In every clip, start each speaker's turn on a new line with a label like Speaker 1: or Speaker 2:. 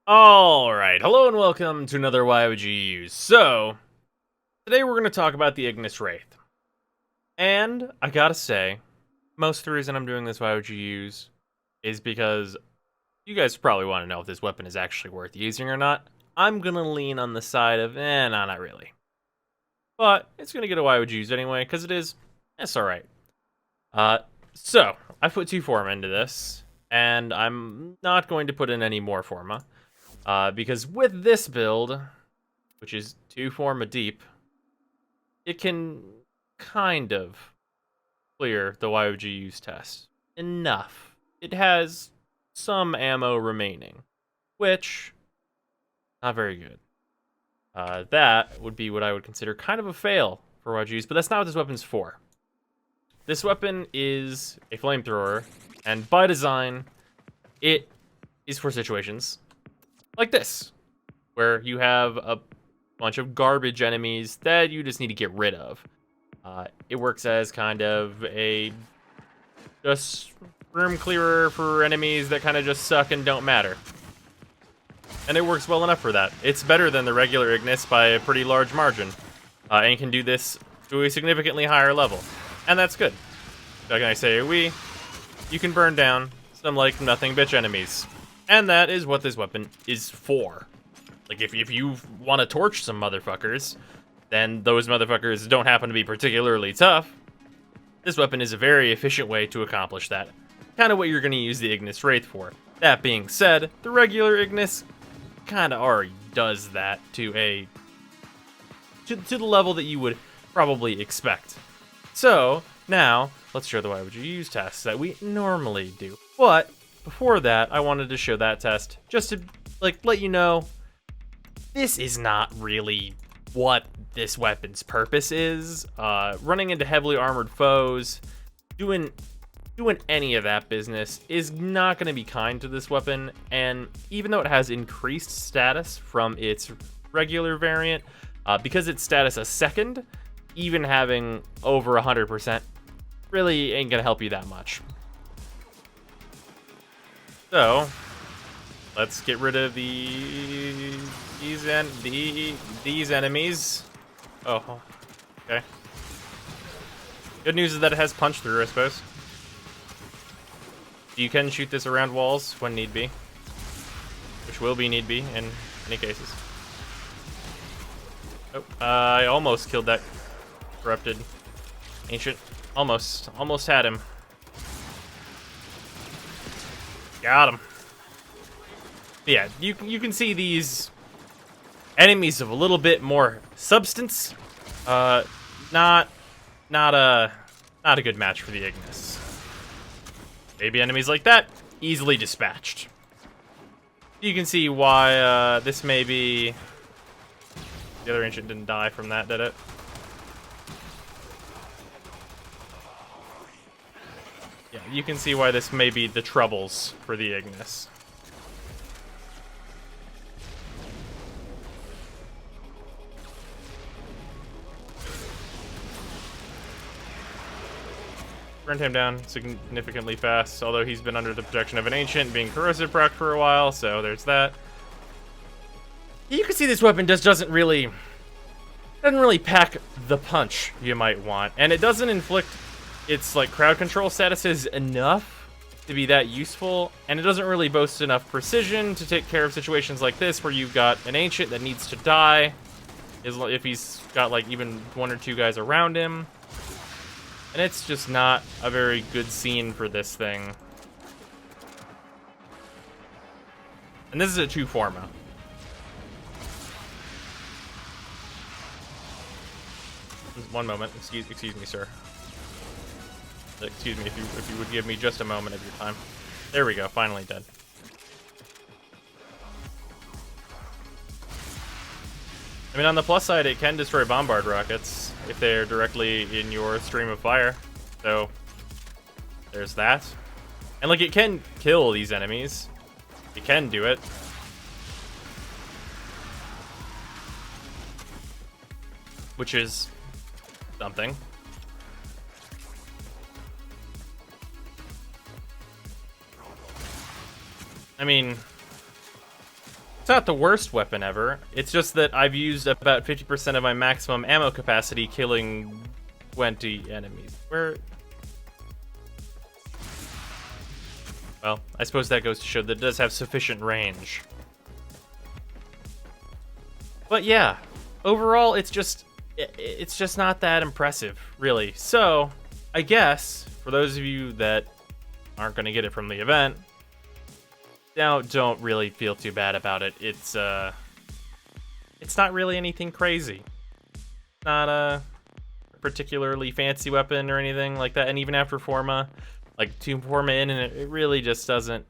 Speaker 1: Alright, hello and welcome to another Why Would You Use. So, today we're going to talk about the Ignis Wraith. And, I gotta say, most of the reason I'm doing this Why Would You Use is because you guys probably want to know if this weapon is actually worth using or not. I'm going to lean on the side of, no, not really. But, it's going to get a Why Would You Use anyway, because it's alright. So, I put 2 Forma into this, and I'm not going to put in any more Forma. Because with this build, which is 2 Forma deep, it can kind of clear the Why Would You Use test. Enough. It has some ammo remaining, which, not very good. That would be what I would consider kind of a fail for Why Would You Use, but that's not what this weapon's for. This weapon is a flamethrower, and by design, it is for situations like this, where you have a bunch of garbage enemies that you just need to get rid of. It works as kind of a just room clearer for enemies that kind of just suck and don't matter. And it works well enough for that. It's better than the regular Ignis by a pretty large margin. And can do this to a significantly higher level. And that's good. How can I say, you can burn down some like nothing bitch enemies. And that is what this weapon is for. Like, if you want to torch some motherfuckers, then those motherfuckers don't happen to be particularly tough. This weapon is a very efficient way to accomplish that. Kind of what you're going to use the Ignis Wraith for. That being said, the regular Ignis kind of already does that to the level that you would probably expect. So, now, let's show the Why Would You Use tests that we normally do. But before that, I wanted to show that test just to let you know this is not really what this weapon's purpose is. Running into heavily armored foes, doing any of that business is not going to be kind to this weapon. And even though it has increased status from its regular variant, because its status a second, even having over 100% really ain't going to help you that much. So, let's get rid of these enemies. Oh, okay. Good news is that it has punch through, I suppose. You can shoot this around walls when need be, which will be need be in many cases. Oh, I almost killed that corrupted ancient. Almost had him. Got him. Yeah, you can see these enemies of a little bit more substance. Not a good match for the Ignis. Maybe enemies like that easily dispatched. You can see why this may be. The other ancient didn't die from that, did it? Yeah, you can see why this may be the troubles for the Ignis. Burned him down significantly fast, although he's been under the protection of an ancient, being corrosive proc for a while, so there's that. You can see this weapon doesn't really pack the punch you might want, and it doesn't inflict its crowd control statuses enough to be that useful, and it doesn't really boast enough precision to take care of situations like this where you've got an ancient that needs to die if he's got even 1 or 2 guys around him. And it's just not a very good scene for this thing. And this is a 2 Forma. One moment, excuse me, sir. Excuse me, if you would give me just a moment of your time. There we go, finally dead. I mean, on the plus side, it can destroy bombard rockets if they're directly in your stream of fire. So, there's that. And it can kill these enemies. It can do it. Which is something. I mean, It's not the worst weapon ever. It's just that I've used about 50% of my maximum ammo capacity killing 20 enemies. Well, I suppose that goes to show that it does have sufficient range. But yeah, overall, it's just not that impressive, really. So, I guess, for those of you that aren't going to get it from the event, now don't really feel too bad about it. It's not really anything crazy. Not a particularly fancy weapon or anything like that. And even after Forma, like 2 Forma in, and it really just doesn't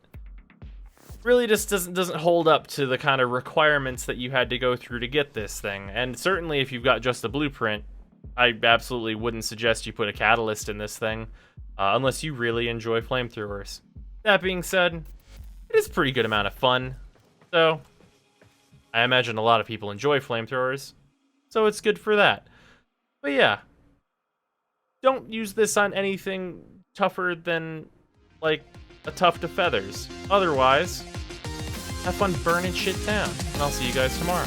Speaker 1: hold up to the kind of requirements that you had to go through to get this thing. And certainly if you've got just the blueprint, I absolutely wouldn't suggest you put a catalyst in this thing, unless you really enjoy flamethrowers. That being said, it is a pretty good amount of fun. So, I imagine a lot of people enjoy flamethrowers, so it's good for that. But yeah, don't use this on anything tougher than, like, a tuft of feathers. Otherwise, have fun burning shit down, and I'll see you guys tomorrow.